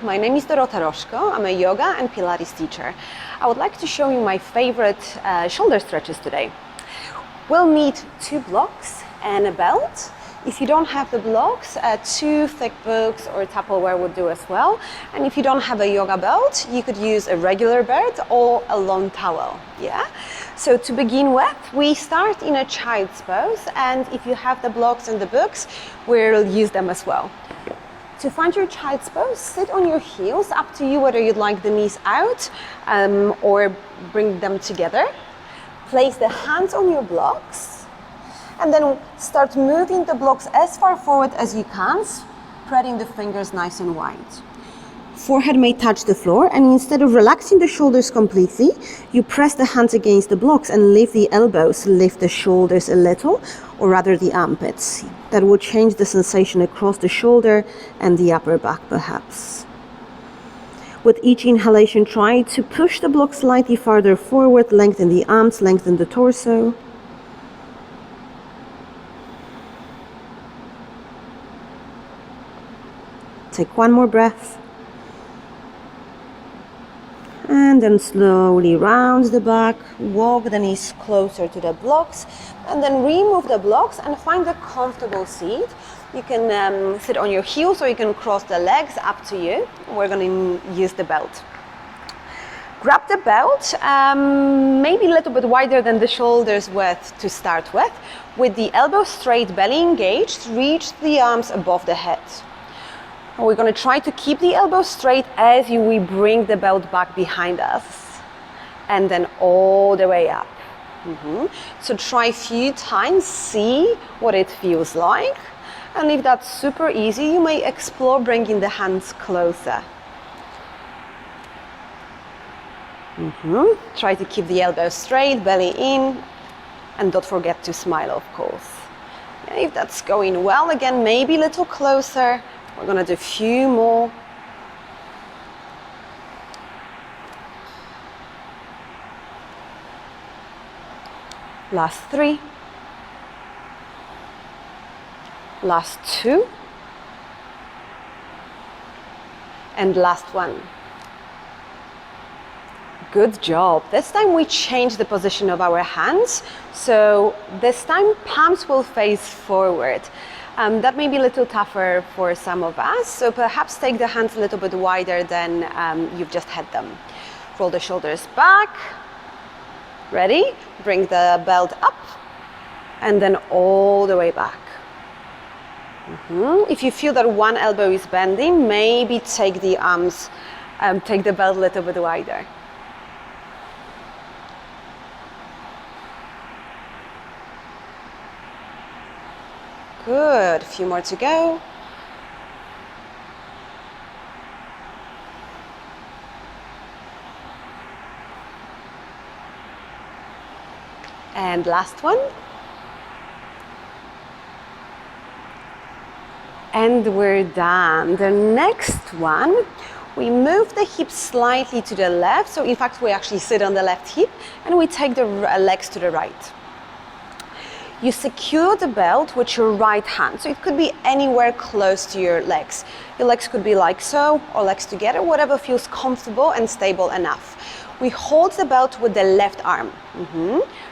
My name is Dorotarozko. I'm a yoga and Pilates teacher. I would like to show you my favorite shoulder stretches today. We'll need 2 blocks and a belt. If you don't have the blocks, 2 thick books or Tupperware would do as well. And if you don't have a yoga belt, you could use a regular belt or a long towel. Yeah. So to begin with, we start in a child's pose, and if you have the blocks and the books, we'll use them as well. To find your child's pose, sit on your heels, up to you whether you'd like the knees out or bring them together. Place the hands on your blocks and then start moving the blocks as far forward as you can, spreading the fingers nice and wide. Forehead may touch the floor, and instead of relaxing the shoulders completely, you press the hands against the blocks and lift the elbows, lift the shoulders a little, or rather the armpits. That will change the sensation across the shoulder and the upper back perhaps. With each inhalation, try to push the block slightly farther forward, lengthen the arms, lengthen the torso. Take one more breath. And then slowly round the back, walk the knees closer to the blocks, and then remove the blocks and find a comfortable seat. You can sit on your heels or you can cross the legs, up to you. We're going to use the belt. Grab the belt, maybe a little bit wider than the shoulders width to start with the elbows straight, belly engaged, reach the arms above the head. We're going to try to keep the elbows straight as we bring the belt back behind us and then all the way up. So try a few times, see what it feels like, and if that's super easy, you may explore bringing the hands closer. Try to keep the elbows straight, belly in, and don't forget to smile, of course. If that's going well, again, maybe a little closer. We're going to do a few more. Last 3. Last 2. And last 1. Good job. This time we change the position of our hands. So this time palms will face forward. That may be a little tougher for some of us, so perhaps take the hands a little bit wider than you've just had them. Roll the shoulders back. Ready? Bring the belt up and then all the way back. If you feel that one elbow is bending, maybe take the arms, take the belt a little bit wider. Good, a few more to go. And last one. And we're done. The next one, we move the hips slightly to the left. So in fact, we actually sit on the left hip and we take the legs to the right. You secure the belt with your right hand, so it could be anywhere close to your legs. Your legs could be like so, or legs together, whatever feels comfortable and stable enough. We hold the belt with the left arm.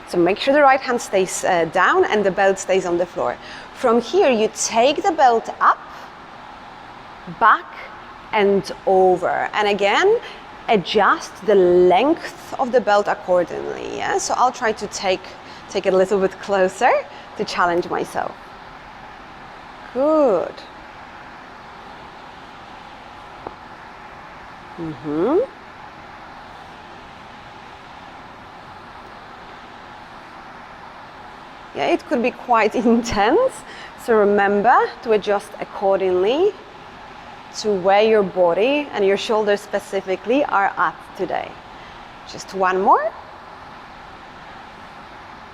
So make sure the right hand stays down and the belt stays on the floor. From here, you take the belt up, back, and over. And again, adjust the length of the belt accordingly. Yeah? So I'll try to take it a little bit closer to challenge myself. Good. Yeah, it could be quite intense, so remember to adjust accordingly to where your body and your shoulders specifically are at today. Just one more.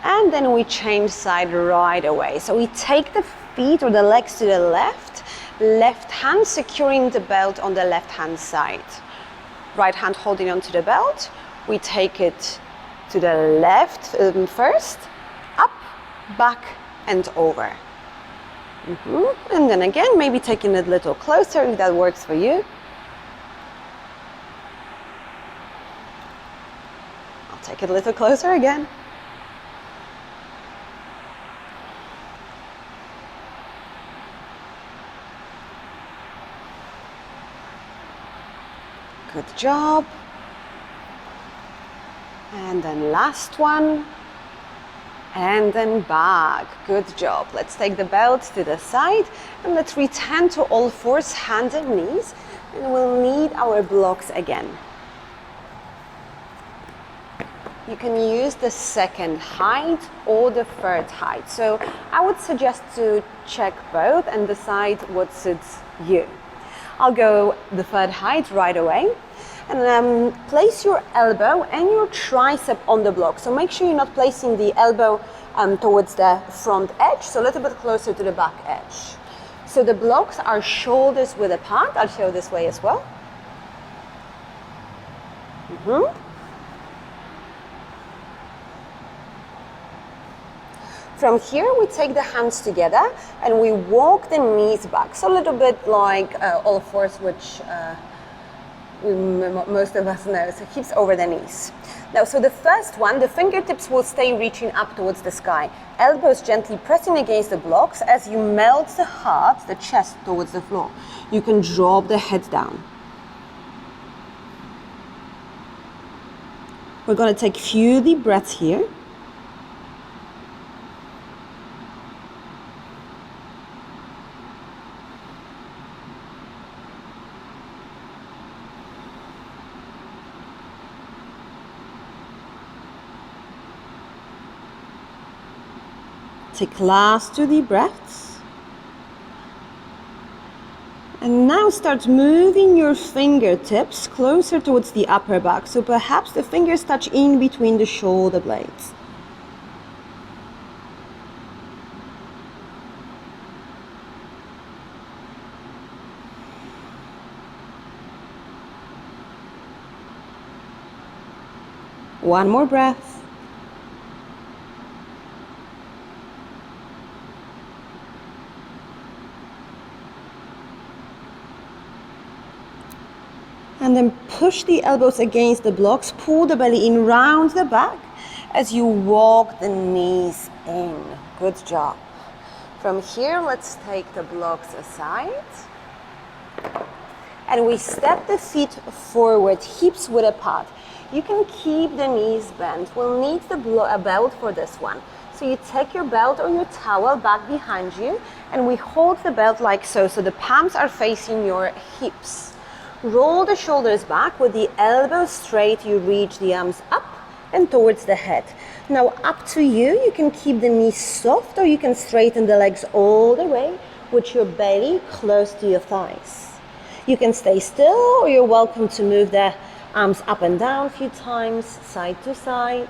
And then we change side right away. So we take the feet or the legs to the left, left hand securing the belt on the left hand side. Right hand holding onto the belt. We take it to the left first, up, back, and over. And then again, maybe taking it a little closer if that works for you. Take it a little closer again. Good job. And then last one. And then back. Good job. Let's take the belt to the side and let's return to all fours, hands and knees. And we'll need our blocks again. You can use the second height or the third height. So I would suggest to check both and decide what suits you. I'll go the third height right away. And place your elbow and your tricep on the block. So make sure you're not placing the elbow towards the front edge, so a little bit closer to the back edge. So the blocks are shoulders width apart. I'll show this way as well. From here, we take the hands together and we walk the knees back. So a little bit like all fours, which most of us know, so hips over the knees. Now, so the first one, the fingertips will stay reaching up towards the sky. Elbows gently pressing against the blocks as you melt the heart, the chest towards the floor. You can drop the head down. We're going to take a few deep breaths here. Take last 2 deep breaths. And now start moving your fingertips closer towards the upper back. So perhaps the fingers touch in between the shoulder blades. One more breath. And then push the elbows against the blocks, pull the belly in, round the back as you walk the knees in. Good job. From here, let's take the blocks aside. And we step the feet forward, hips width apart. You can keep the knees bent. We'll need a belt for this one. So you take your belt or your towel back behind you, and we hold the belt like so. So the palms are facing your hips. Roll the shoulders back with the elbows straight. You reach the arms up and towards the head. Now up to you. You can keep the knees soft or you can straighten the legs all the way with your belly close to your thighs. You can stay still or you're welcome to move the arms up and down a few times, side to side.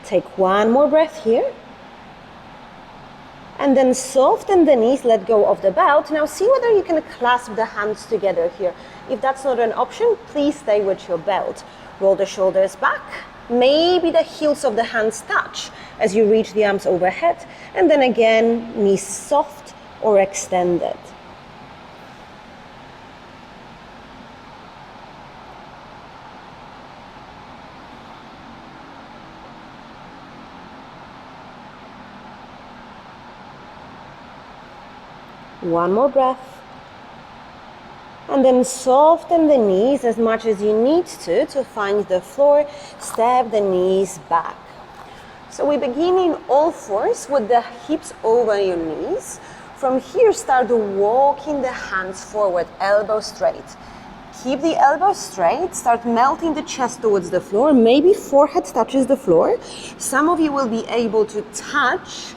Take one more breath here. And then soften the knees, let go of the belt. Now see whether you can clasp the hands together here. If that's not an option, please stay with your belt. Roll the shoulders back. Maybe the heels of the hands touch as you reach the arms overhead. And then again, knees soft or extended. One more breath. And then soften the knees as much as you need to find the floor. Step the knees back. So we begin in all fours with the hips over your knees. From here, start walking the hands forward, elbows straight. Keep the elbows straight. Start melting the chest towards the floor. Maybe forehead touches the floor. Some of you will be able to touch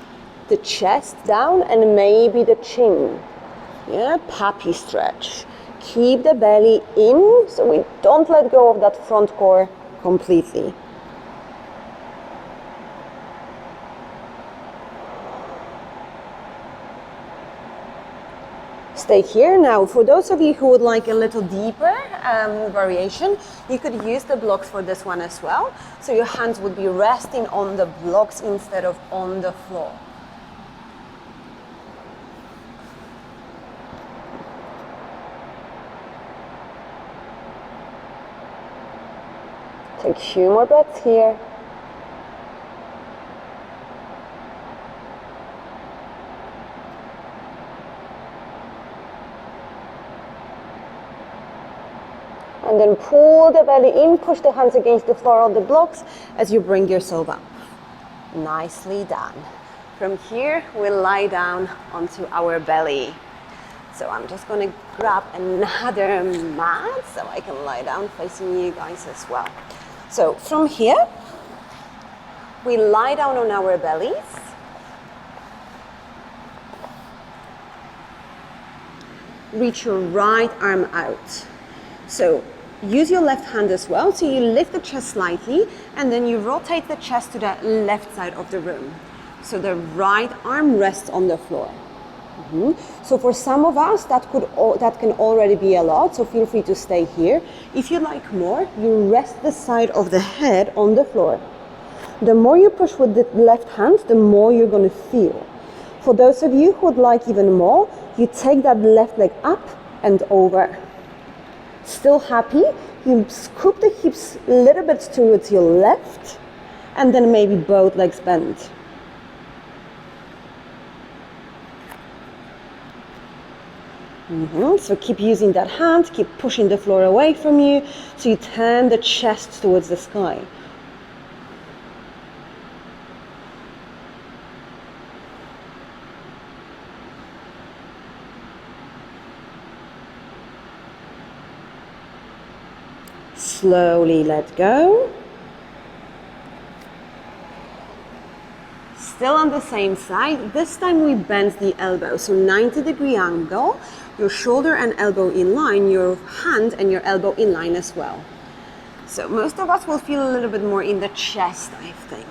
the chest down and maybe the chin. Yeah, puppy stretch. Keep the belly in so we don't let go of that front core completely. Stay here. Now, for those of you who would like a little deeper variation, you could use the blocks for this one as well. So your hands would be resting on the blocks instead of on the floor. Take a few more breaths here. And then pull the belly in, push the hands against the floor of the blocks as you bring yourself up. Nicely done. From here, we'll lie down onto our belly. So I'm just going to grab another mat so I can lie down facing you guys as well. So from here, we lie down on our bellies. Reach your right arm out. So use your left hand as well. So you lift the chest slightly and then you rotate the chest to the left side of the room. So the right arm rests on the floor. So for some of us, that can already be a lot, so feel free to stay here. If you like more, you rest the side of the head on the floor. The more you push with the left hand, the more you're going to feel. For those of you who would like even more, you take that left leg up and over. Still happy, you scoop the hips a little bit towards your left, and then maybe both legs bend. So keep using that hand, keep pushing the floor away from you, so you turn the chest towards the sky. Slowly let go. Still on the same side, this time we bend the elbow, so 90-degree angle, your shoulder and elbow in line, your hand and your elbow in line as well. So most of us will feel a little bit more in the chest, I think.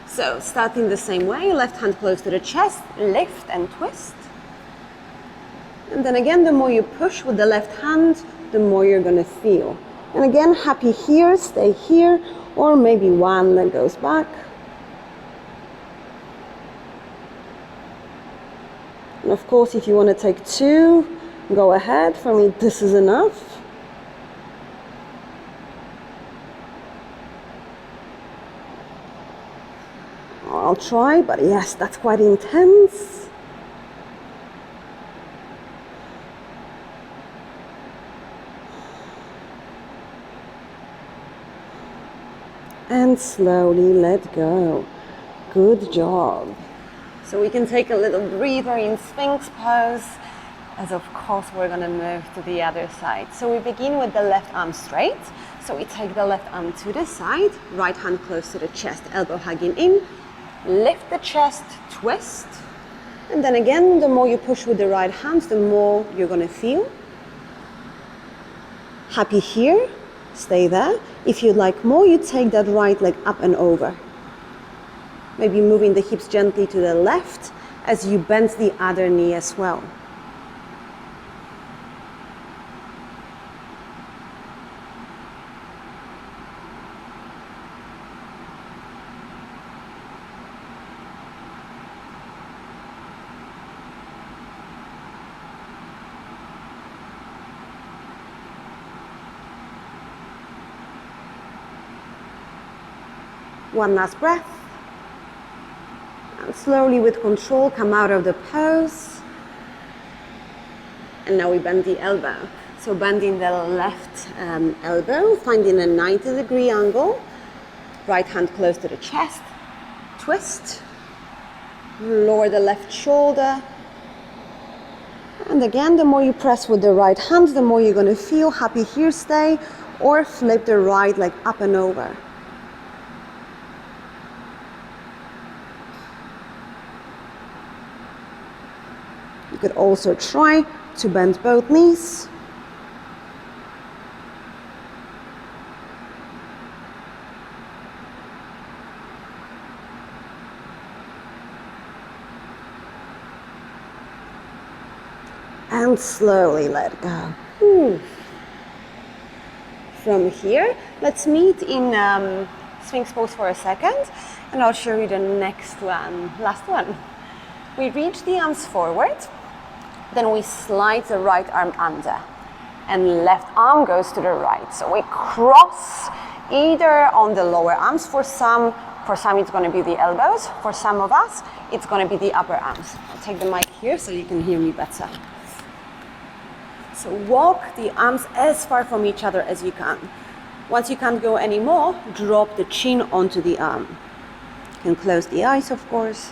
So starting the same way, left hand close to the chest, lift and twist. And then again, the more you push with the left hand, the more you're going to feel. And again, happy here, stay here, or maybe one leg goes back. And of course, if you want to take two, go ahead. For me, this is enough. I'll try, but yes, that's quite intense. And slowly let go. Good job. So we can take a little breather in Sphinx pose, as of course we're going to move to the other side. So we begin with the left arm straight. So we take the left arm to the side, right hand close to the chest, elbow hugging in, lift the chest, twist. And then again, the more you push with the right hand, the more you're going to feel. Happy here, stay there. If you'd like more, you take that right leg up and over. Maybe moving the hips gently to the left as you bend the other knee as well. One last breath. And slowly with control, come out of the pose. And now we bend the elbow. So bending the left elbow, finding a 90-degree angle. Right hand close to the chest. Twist. Lower the left shoulder. And again, the more you press with the right hand, the more you're going to feel. Happy here, stay. Or flip the right leg up and over. You could also try to bend both knees. And and slowly let go. Ooh. From here, let's meet in Sphinx pose for a second, and I'll show you the next one, last one. We reach the arms forward, then we slide the right arm under, and left arm goes to the right. So we cross either on the lower arms. For some it's going to be the elbows. For some of us, it's going to be the upper arms. I'll take the mic here so you can hear me better. So walk the arms as far from each other as you can. Once you can't go anymore, drop the chin onto the arm. You can close the eyes, of course.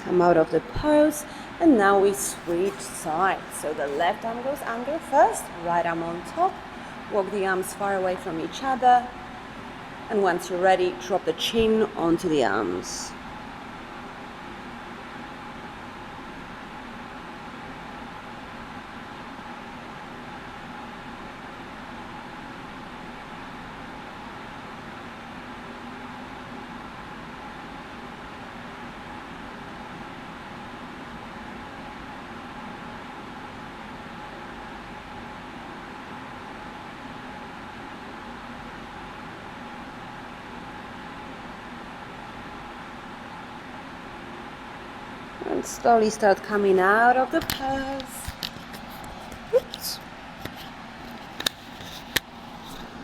Come out of the pose, and now we switch sides. So the left arm goes under first, right arm on top. Walk the arms far away from each other, and once you're ready, drop the chin onto the arms. And slowly start coming out of the pose. Oops.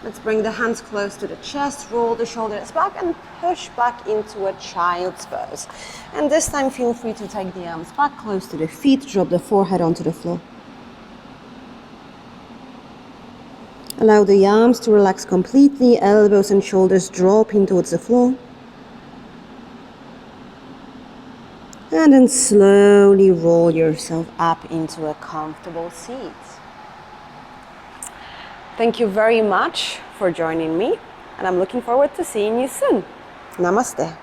Let's bring the hands close to the chest, roll the shoulders back and push back into a child's pose. And this time feel free to take the arms back close to the feet, drop the forehead onto the floor. Allow the arms to relax completely, elbows and shoulders drop in towards the floor. And then slowly roll yourself up into a comfortable seat. Thank you very much for joining me, and I'm looking forward to seeing you soon. Namaste.